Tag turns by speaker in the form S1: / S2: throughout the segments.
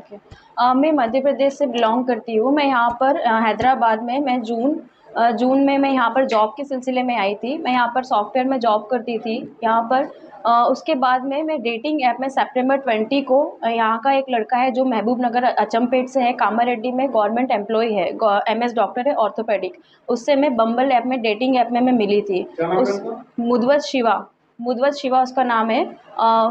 S1: Okay. मैं मध्य प्रदेश से belong करती हूँ। मैं यहाँ पर हैदराबाद में मैं जून में मैं यहाँ पर जॉब के सिलसिले में आई थी। मैं यहाँ पर सॉफ्टवेयर में जॉब करती थी यहाँ पर। उसके बाद में मैं डेटिंग ऐप में सितंबर 20 को यहाँ का एक लड़का है जो महबूब नगर अचमपेट से है, कामारेड्डी में गवर्नमेंट एम्प्लॉय है, एमएस डॉक्टर है ऑर्थोपेडिक। उससे मैं बम्बल ऐप में डेटिंग ऐप में मैं मिली थी। उस मुदवत शिवा मुदवत शिवा उसका नाम है।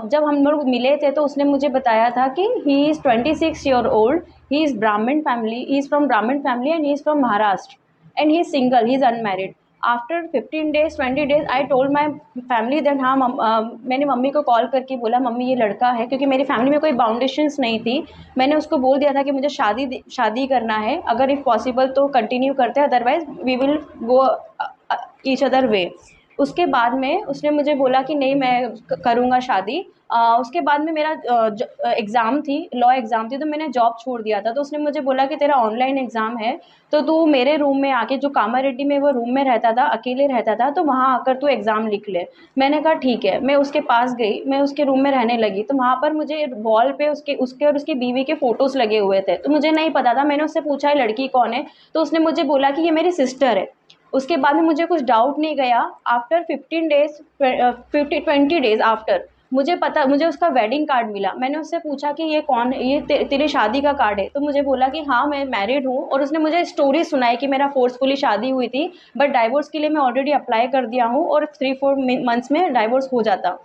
S1: जब हम लोग मिले थे तो उसने मुझे बताया था कि he is 26 year old, he is ब्राह्मण फैमिली, ही इज़ फ्रॉम ब्राह्मण family and he is from Maharashtra and he is single, he is unmarried. After 15 days 20 days I told my family that हाँ मैंने मम्मी को call करके बोला mummy ये लड़का है, क्योंकि मेरी फैमिली में कोई बाउंडेशंस नहीं थी। मैंने उसको बोल दिया था कि मुझे शादी करना है, अगर इफ़ पॉसिबल तो कंटिन्यू करते हैं, otherwise we will go each other way. उसके बाद में उसने मुझे बोला कि नहीं मैं करूँगा शादी। उसके बाद में मेरा एग्ज़ाम थी, लॉ एग्ज़ाम थी, तो मैंने जॉब छोड़ दिया था। तो उसने मुझे बोला कि तेरा ऑनलाइन एग्ज़ाम है तो तू मेरे रूम में आके, जो कामारेड्डी में वो रूम में रहता था, अकेले रहता था, तो वहाँ आकर तू एग्ज़ाम लिख ले। मैंने कहा ठीक है। मैं उसके पास गई, मैं उसके रूम में रहने लगी, तो वहाँ पर मुझे वॉल पे उसके उसके और उसकी बीवी के फ़ोटोज़ लगे हुए थे। तो मुझे नहीं पता था, मैंने उससे पूछा ये लड़की कौन है? तो उसने मुझे बोला कि ये मेरी सिस्टर है। उसके बाद में मुझे कुछ डाउट नहीं गया। आफ्टर 15 डेज़ 20 डेज़ आफ्टर मुझे उसका वेडिंग कार्ड मिला। मैंने उससे पूछा कि ये कौन है? ये तेरी शादी का कार्ड है? तो मुझे बोला कि हाँ मैं मैरिड हूँ, और उसने मुझे स्टोरी सुनाई कि मेरा फ़ोर्सफुली शादी हुई थी, बट डाइवोर्स के लिए मैं ऑलरेडी अप्लाई कर दिया हूँ और 3-4 मंथ्स में डाइवोर्स हो जाता।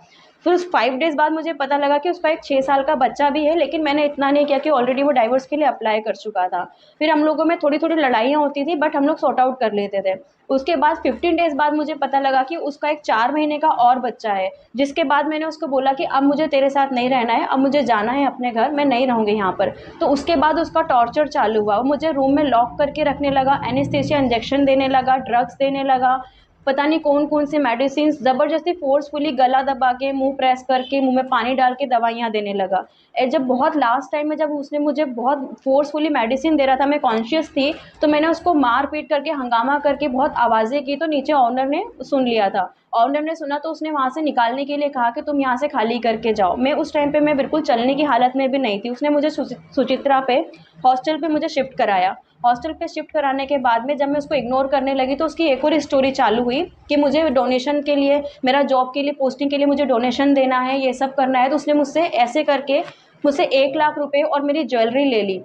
S1: फिर उस 5 डेज़ बाद मुझे पता लगा कि उसका एक 6 साल का बच्चा भी है, लेकिन मैंने इतना नहीं किया कि ऑलरेडी वो डाइवोर्स के लिए अप्लाई कर चुका था। फिर हम लोगों में थोड़ी-थोड़ी लड़ाइयाँ होती थी, बट हम लोग सॉर्ट आउट कर लेते थे। उसके बाद 15 डेज़ बाद मुझे पता लगा कि उसका एक 4 महीने का और बच्चा है, जिसके बाद मैंने उसको बोला कि अब मुझे तेरे साथ नहीं रहना है, अब मुझे जाना है अपने घर, मैं नहीं रहूँगी यहाँ पर। तो उसके बाद उसका टॉर्चर चालू हुआ, वो मुझे रूम में लॉक करके रखने लगा, एनेस्थीसिया इंजेक्शन देने लगा, ड्रग्स देने लगा, पता नहीं कौन-कौन से मेडिसिन्स ज़बरदस्ती फ़ोर्सफुली गला दबा के, मुँह प्रेस करके, मुँह में पानी डाल के दवाइयाँ देने लगा। जब बहुत लास्ट टाइम में जब उसने मुझे बहुत फ़ोर्सफुली मेडिसिन दे रहा था, मैं कॉन्शियस थी, तो मैंने उसको मार-पीट करके, हंगामा करके बहुत आवाज़ें की, तो नीचे ओनर ने सुन लिया था। ओनर ने सुना तो उसने वहाँ से निकालने के लिए कहा कि तुम यहाँ से खाली करके जाओ। मैं उस टाइम पे मैं बिल्कुल चलने की हालत में भी नहीं थी। उसने मुझे सुचित्रा पे हॉस्टल पे मुझे शिफ्ट कराया। हॉस्टल पे शिफ्ट कराने के बाद में जब मैं उसको इग्नोर करने लगी, तो उसकी एक और स्टोरी चालू हुई कि मुझे डोनेशन के लिए, मेरा जॉब के लिए, पोस्टिंग के लिए मुझे डोनेशन देना है, ये सब करना है। तो उसने मुझसे ऐसे करके मुझसे 1 लाख रुपए और मेरी ज्वेलरी ले ली।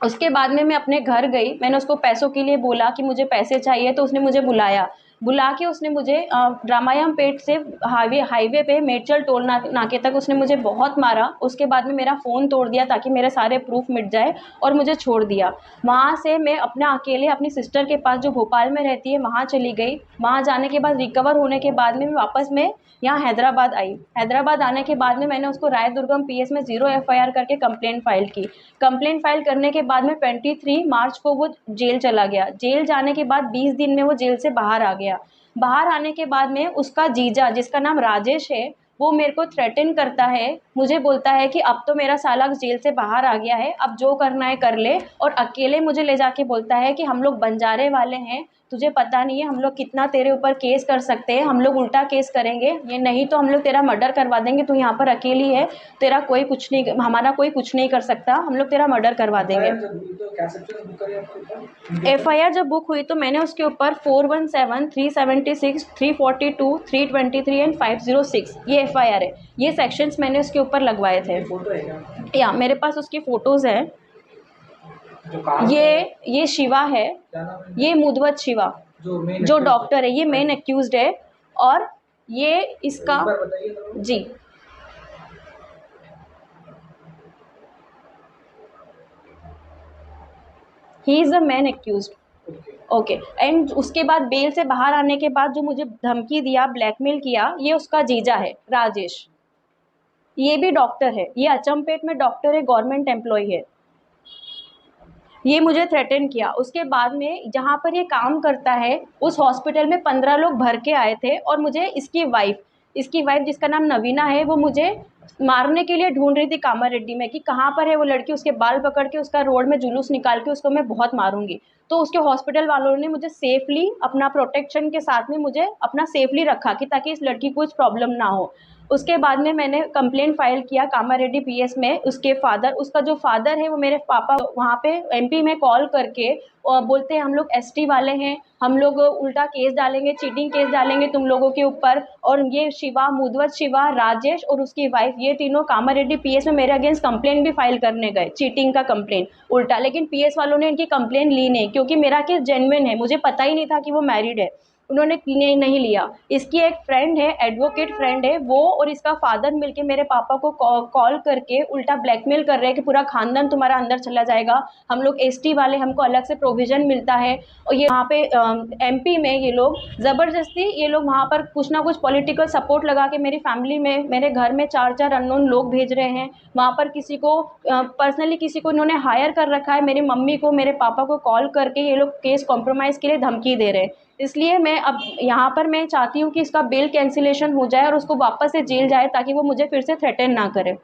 S1: उसके बाद में मैं अपने घर गई, मैंने उसको पैसों के लिए बोला कि मुझे पैसे चाहिए, तो उसने मुझे बुला के उसने मुझे रामायण पेट से हाईवे पे मेडचल टोल नाके तक उसने मुझे बहुत मारा। उसके बाद में मेरा फ़ोन तोड़ दिया ताकि मेरे सारे प्रूफ मिट जाए, और मुझे छोड़ दिया। वहाँ से मैं अपना अकेले अपनी सिस्टर के पास जो भोपाल में रहती है वहाँ चली गई। वहाँ जाने के बाद रिकवर होने के बाद में मैं वापस यहाँ हैदराबाद आई। हैदराबाद आने के बाद में मैंने उसको राय दुर्गम पीएस में 0 एफआईआर करके कंप्लेंट फ़ाइल की। कंप्लेंट फ़ाइल करने के बाद में 23 मार्च को वो जेल चला गया। जेल जाने के बाद 20 दिन में वो जेल से बाहर आ गया। बाहर आने के बाद में उसका जीजा, जिसका नाम राजेश है, वो मेरे को थ्रेटन करता है। मुझे बोलता है कि अब तो मेरा साला जेल से बाहर आ गया है, अब जो करना है कर ले, और अकेले मुझे ले जाके बोलता है कि हम लोग बंजारे वाले हैं, तुझे पता नहीं है हम लोग कितना तेरे ऊपर केस कर सकते हैं, हम लोग उल्टा केस करेंगे, ये नहीं तो हम लोग तेरा मर्डर करवा देंगे, तू यहाँ पर अकेली है, तेरा कोई कुछ नहीं, हमारा कोई कुछ नहीं कर सकता, हम लोग तेरा मर्डर करवा देंगे। एफआईआर जब बुक हुई तो मैंने उसके ऊपर 417, 376, 342, 323 एंड 506 ये एफआईआर है। ये सेक्शंस मैंने उसके ऊपर लगवाए थे। या मेरे पास उसकी फ़ोटोज़ हैं। ये शिवा है, ये मुदवत शिवा जो डॉक्टर है, ये मेन एक्यूज्ड है, और ये इसका जी he is the main accused. Okay. And उसके बाद बेल से बाहर आने के बाद जो मुझे धमकी दिया, ब्लैकमेल किया, ये उसका जीजा है राजेश। ये भी डॉक्टर है, ये अचमपेट में डॉक्टर है, गवर्नमेंट एम्प्लॉय है। ये मुझे थ्रेटन किया। उसके बाद में जहाँ पर ये काम करता है उस हॉस्पिटल में 15 लोग भर के आए थे, और मुझे इसकी वाइफ जिसका नाम नवीना है, वो मुझे मारने के लिए ढूंढ रही थी कामारेड्डी में कि कहाँ पर है वो लड़की, उसके बाल पकड़ के उसका रोड में जुलूस निकाल के उसको मैं बहुत मारूंगी। तो उसके हॉस्पिटल वालों ने मुझे सेफली अपना प्रोटेक्शन के साथ में मुझे अपना सेफली रखा कि ताकि इस लड़की को कुछ प्रॉब्लम ना हो। उसके बाद में मैंने कंप्लेंट फाइल किया कामारेड्डी पीएस में। उसका जो फादर है वो मेरे पापा वहाँ पे एमपी में कॉल करके बोलते हैं हम लोग एसटी वाले हैं, हम लोग उल्टा केस डालेंगे, चीटिंग केस डालेंगे तुम लोगों के ऊपर। और ये शिवा, मुदवत शिवा, राजेश और उसकी वाइफ, ये तीनों कामारेड्डी पीएस में मेरे अगेंस्ट कंप्लेंट भी फाइल करने गए, चीटिंग का कंप्लेंट उल्टा। लेकिन पीएस वालों ने इनकी कंप्लेंट ली नहीं, क्योंकि मेरा केस जेन्युइन है, मुझे पता ही नहीं था कि वो मैरिड है, उन्होंने नहीं लिया। इसकी एक फ्रेंड है, एडवोकेट फ्रेंड है, वो और इसका फादर मिलके मेरे पापा को कॉल करके उल्टा ब्लैकमेल कर रहे हैं कि पूरा खानदान तुम्हारा अंदर चला जाएगा, हम लोग एसटी वाले, हमको अलग से प्रोविज़न मिलता है। और ये वहाँ पे एमपी में ये लोग ज़बरदस्ती, ये लोग वहाँ पर कुछ ना कुछ पॉलिटिकल सपोर्ट लगा के मेरी फैमिली में, मेरे घर में 4-4 अननोन लोग भेज रहे हैं। वहाँ पर किसी को पर्सनली किसी को इन्होंने हायर कर रखा है, मेरी मम्मी को, मेरे पापा को कॉल करके ये लोग केस कॉम्प्रोमाइज़ के लिए धमकी दे रहे हैं। इसलिए मैं अब यहाँ पर मैं चाहती हूँ कि इसका बेल कैंसिलेशन हो जाए और उसको वापस से जेल जाए, ताकि वो मुझे फिर से थ्रेटन ना करे।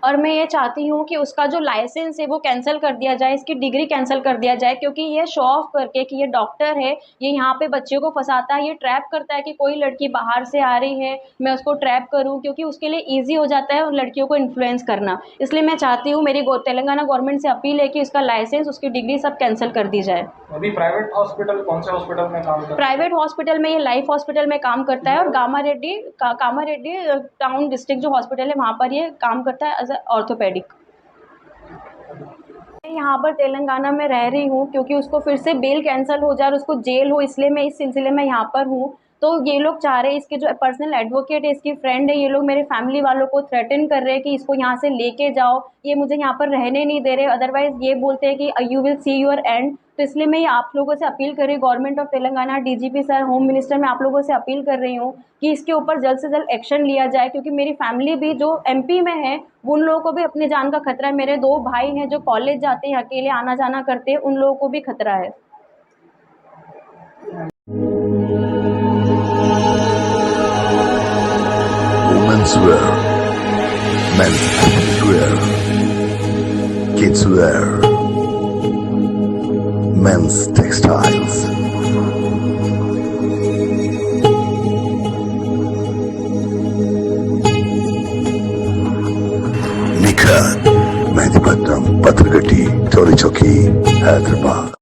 S1: और मैं ये चाहती हूँ कि उसका जो लाइसेंस है वो कैंसिल कर दिया जाए, इसकी डिग्री कैंसिल कर दिया जाए, क्योंकि ये शो ऑफ करके कि ये डॉक्टर है, ये यहाँ पे बच्चों को फंसाता है, ये ट्रैप करता है कि कोई लड़की बाहर से आ रही है मैं उसको ट्रैप करूँ, क्योंकि उसके लिए ईजी हो जाता है उन लड़कियों को इन्फ्लुएंस करना। इसलिए मैं चाहती हूँ, मेरी तेलंगाना गवर्नमेंट से अपील है कि उसका लाइसेंस, उसकी डिग्री सब कैंसिल कर दी जाए।
S2: अभी प्राइवेट हॉस्पिटल, कौन से हॉस्पिटल में काम करता है?
S1: प्राइवेट हॉस्पिटल में, ये लाइफ हॉस्पिटल में काम करता है, और कामारेड्डी टाउन डिस्ट्रिक्ट जो हॉस्पिटल है वहाँ पर ये काम करता है एज ए ऑर्थोपेडिक। मैं यहाँ पर तेलंगाना में रह रही हूँ क्योंकि उसको फिर से बेल कैंसिल हो जाए और उसको जेल हो, इसलिए मैं इस सिलसिले में यहाँ पर हूँ। तो ये लोग चाह रहे हैं, इसके जो पर्सनल एडवोकेट है, इसकी फ्रेंड है, ये लोग मेरे फैमिली वालों को थ्रेटन कर रहे हैं कि इसको यहाँ से लेके जाओ, ये मुझे यहाँ पर रहने नहीं दे रहे, अदरवाइज़ ये बोलते हैं कि you will see your and. तो इसलिए मैं आप लोगों से अपील कर रही हूँ, government of Telangana, DGP sir, home minister, मैं आप लोगों से अपील कर रही हूँ कि इसके ऊपर जल्द से जल्द एक्शन लिया जाए, क्योंकि मेरी फैमिली भी जो एमपी में है उन लोगों को भी अपनी जान का खतरा है। मेरे 2 भाई हैं जो कॉलेज जाते हैं, अकेले आना जाना करते हैं, उन लोगों को भी खतरा है।
S3: Women's wear, men's wear, kids wear, men's textiles. Nikhat, Mehdipatnam, Patragati, Tori Chowki, Hyderabad.